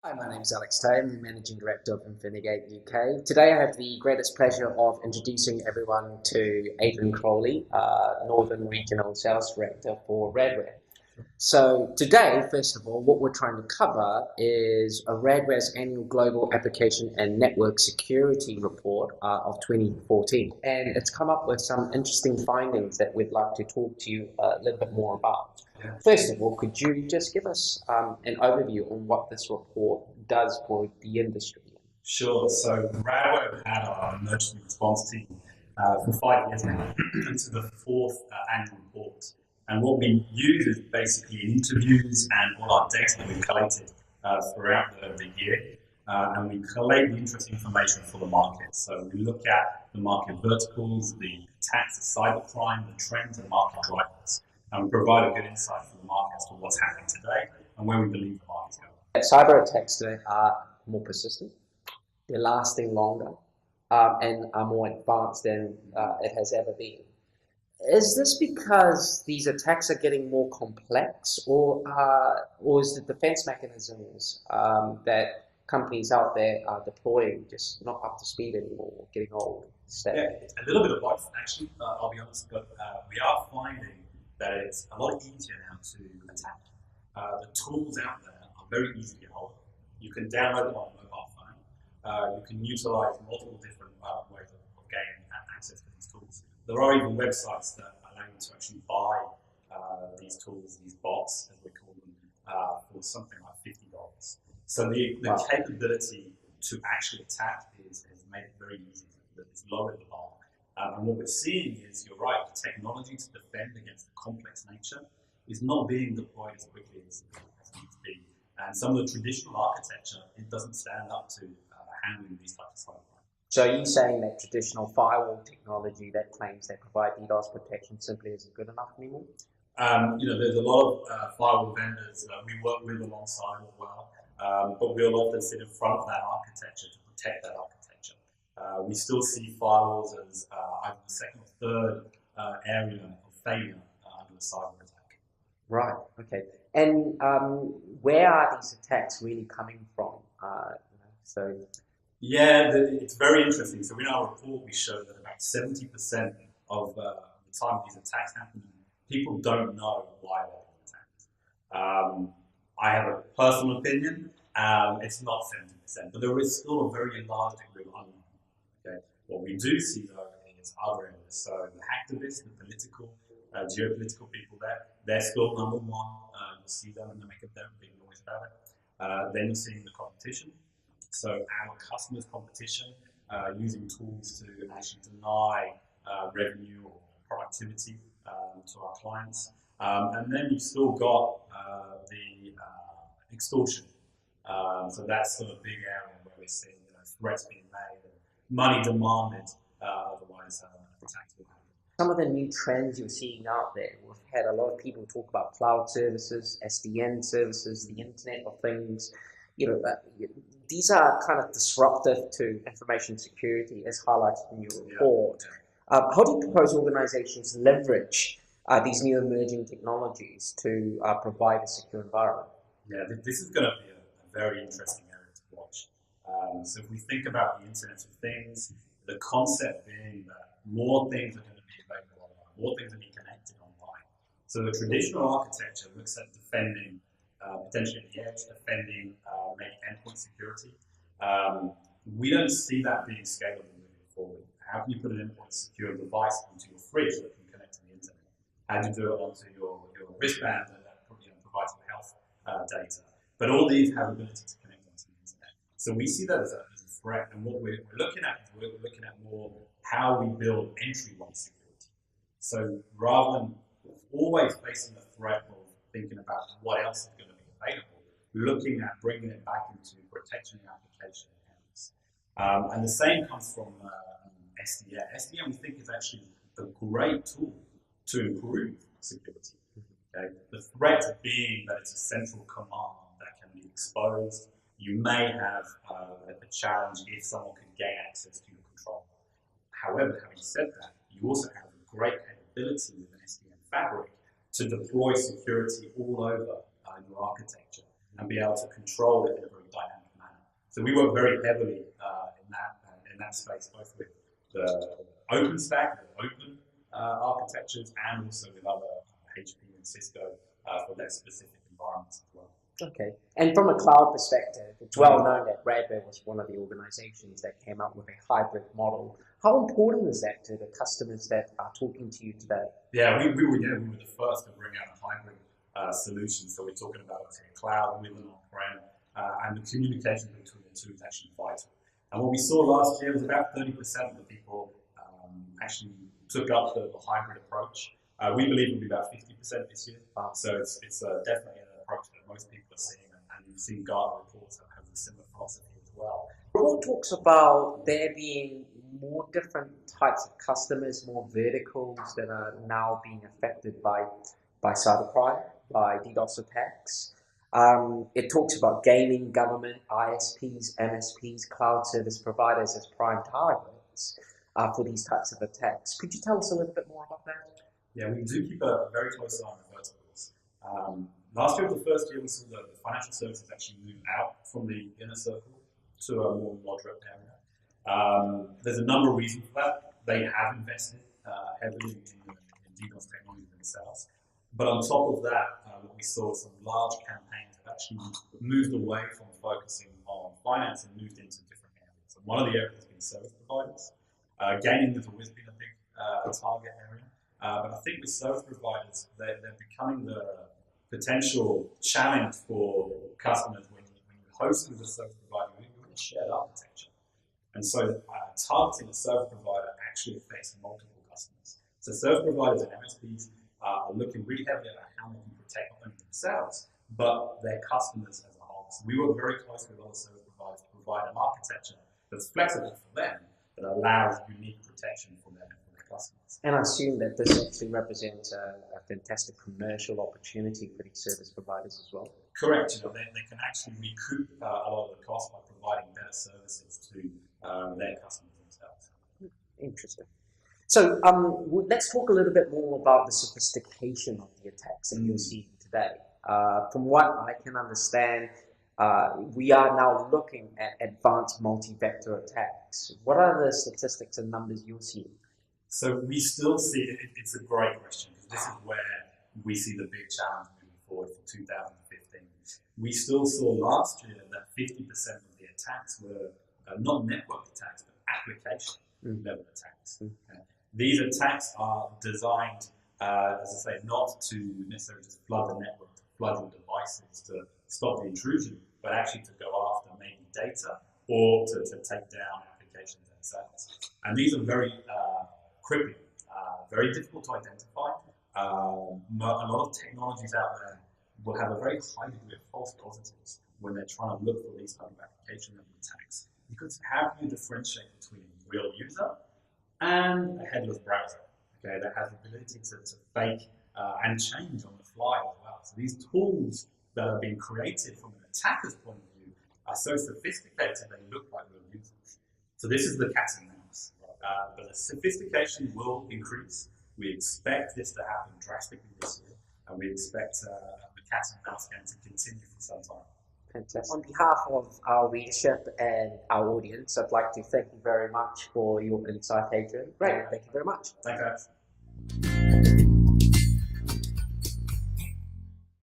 Hi, my name is Alex Tay. I'm the Managing Director of Infinigate UK. Today I have the greatest pleasure of introducing everyone to Adrian Crawley, Northern Regional Sales Director for Radware. So today, first of all, what we're trying to cover is Radware's annual Global Application and Network Security Report of 2014. And it's come up with some interesting findings that we'd like to talk to you a little bit more about. First of all, could you just give us an overview on what this report does for the industry? Sure. So Radware have had our emergency response team for 5 years now. It's the fourth annual report. And what we use is basically interviews and all our data that we've collected throughout the year. And we collate the interesting information for the market. So we look at the market verticals, the attacks, the cybercrime, the trends and market drivers. And we provide a good insight for the market as to what's happening today and where we believe the market's going. Cyber attacks today are more persistent, they're lasting longer, and are more advanced than it has ever been. Is this because these attacks are getting more complex, or is the defense mechanisms that companies out there are deploying just not up to speed anymore, getting old? Yeah, it's a little bit of both, actually, I'll be honest, but we are finding that it's a lot easier now to attack. The tools out there are very easy to get hold of. You can download them on a mobile phone. You can utilize multiple different ways of gaining access to these tools. There are even websites that allow you to actually buy these tools, these bots, as we call them, for something like $50. So the capability to actually attack is made it very easy. It's lowered the bar. And what we're seeing is, you're right, the technology to defend against the complex nature is not being deployed as quickly as it needs to be. And some of the traditional architecture, it doesn't stand up to handling these types of cybercrime. So are you saying that traditional firewall technology that claims they provide DDoS protection simply isn't good enough anymore? There's a lot of firewall vendors we work with alongside as well, but we'll often sit in front of that architecture to protect that architecture. We still see firewalls as either the second or third area of failure under a cyber attack. Right, okay. And where are these attacks really coming from? Yeah, it's very interesting. So in our report, we show that about 70% of the time these attacks happen, people don't know why they're being attacked. I have a personal opinion. It's not 70%, but there is still a very large degree of unknown. Okay? What we do see, though, is other areas. So the hacktivists, the political, geopolitical people there, they're still number one. You'll see them and they make a very big noise about it. Then you're seeing the competition. So our customers' competition using tools to actually deny revenue or productivity to our clients. And then you've still got the extortion. So that's sort of a big area where we're seeing threats being made and money demanded, otherwise attacks will happen. Some of the new trends you're seeing out there, we've had a lot of people talk about cloud services, SDN services, the Internet of Things. These are kind of disruptive to information security, as highlighted in your report. How do you propose organizations leverage these new emerging technologies to provide a secure environment? Yeah, this is going to be a very interesting area to watch. So if we think about the Internet of Things, the concept being that more things are going to be available online, more things are being connected online. So the traditional architecture looks at defending potentially at the edge, defending maybe endpoint security. We don't see that being scalable moving forward. How can you put an endpoint secure device onto your fridge that can connect to the internet? How do you do it onto your wristband that provides your health data? But all these have ability to connect onto the internet. So we see that as a threat. And what we're looking at is we're looking at more how we build entry-level security. So rather than always facing the threat of thinking about what else is going to be available, looking at bringing it back into protection and application accounts. And the same comes from SDN. SDN, we think, is actually a great tool to improve security. Okay? The threat being that it's a central command that can be exposed. You may have a challenge if someone can gain access to your control. However, having said that, you also have a great capability with an SDN fabric to deploy security all over your architecture and be able to control it in a very dynamic So we work very heavily in that space, both with the OpenStack, the open architectures, and also with other HP and Cisco for their specific environments as well. Okay. And from a cloud perspective, it's well known that Radware was one of the organizations that came up with a hybrid model. How important is that to the customers that are talking to you today? Yeah, we were the first to bring out a hybrid solution. So we're talking about a cloud with an on-prem, and the communication between the two is actually vital. And what we saw last year was about 30% of the people actually took up the hybrid approach. We believe it'll be about 50% this year. So it's definitely an approach that most people are seeing, and you've seen Gartner reports that have a similar philosophy as well. The report talks about there being more different types of customers, more verticals that are now being affected by cybercrime, by DDoS attacks. It talks about gaming, government, ISPs, MSPs, cloud service providers as prime targets for these types of attacks. Could you tell us a little bit more about that? Yeah, we do keep a very close eye on the verticals. Last year was the first year we saw the financial services actually move out from the inner circle to a more moderate area. There's a number of reasons for that. They have invested heavily in DDoS technology themselves. But on top of that, what we saw some large campaigns that actually moved away from focusing on finance and moved into different areas. And one of the areas has been service providers. Gaming has always been a big target area. But I think with service providers, they're becoming the potential challenge for customers when you host with a service provider, you're in a shared architecture. And so targeting a service provider actually affects multiple customers. So service providers and MSPs are looking really heavily at how they can protect not only themselves, but their customers as a whole. So we work very closely with other service providers to provide an architecture that's flexible for them, that allows unique protection for their customers. And I assume that this actually represents a fantastic commercial opportunity for these service providers as well. Correct. You know, they can actually recoup a lot of the cost by providing better services to their customers themselves. Interesting. So let's talk a little bit more about the sophistication of the attacks that you're seeing today. From what I can understand, we are now looking at advanced multi-vector attacks. What are the statistics and numbers you're seeing? So we still see, it's a great question, because this is where we see the big challenge moving forward for 2015. We still saw last year that 50% of the attacks were not network attacks, but application level attacks. Okay. These attacks are designed, as I say, not to necessarily just flood the network, to flood your devices to stop the intrusion, but actually to go after maybe data or to take down applications themselves. And these are very crippling, very difficult to identify. A lot of technologies out there will have a very high degree of false positives when they're trying to look for these type of application level attacks. Because how do you differentiate between a real user and a headless browser, okay, that has the ability to fake and change on the fly as well? So these tools that are being created from an attacker's point of view are so sophisticated they look like real users. So this is the cat and mouse. But the sophistication will increase. We expect this to happen drastically this year, and we expect the cat and mouse game to continue for some time. Fantastic. On behalf of our readership and our audience, I'd like to thank you very much for your insight, Adrian. Great. Thank you very much. Thanks, guys.